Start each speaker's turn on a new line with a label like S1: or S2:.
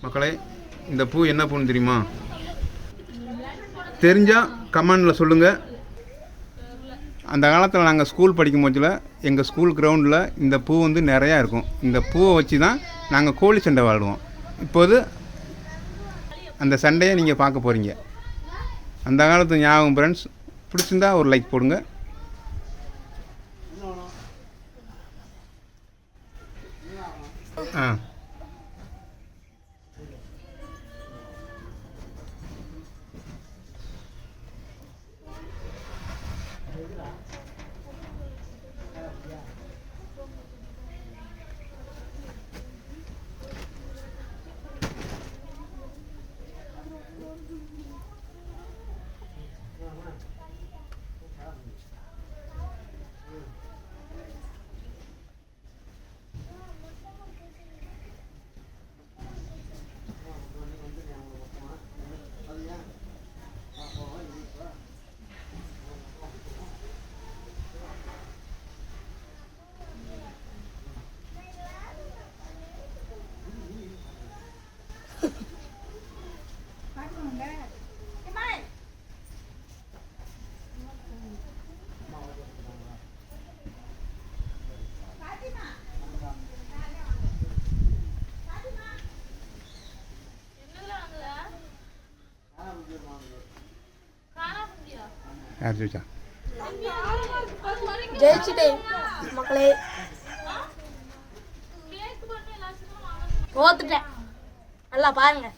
S1: மக்களே, இந்த பூ என்ன பூன்னு தெரியுமா? தெரிஞ்சால் கமெண்டில் சொல்லுங்கள். அந்த காலத்தில் நாங்கள் ஸ்கூல் படிக்கும் போதில் எங்கள் ஸ்கூல் கிரவுண்டில் இந்த பூ வந்து நிறையா இருக்கும். இந்த பூவை வச்சு தான் நாங்கள் கோழி சண்டை விளாடுவோம். இப்போது அந்த சண்டையை நீங்கள் பார்க்க போகிறீங்க. அந்த காலத்து ஞாபகம் ஃப்ரெண்ட்ஸ். பிடிச்சிருந்தா ஒரு லைக் போடுங்க. ஆ யார் ஜெயிச்சா?
S2: ஜெயிச்சிட்டேன் மக்களே. தோத்துட்டேன். நல்லா பாருங்க.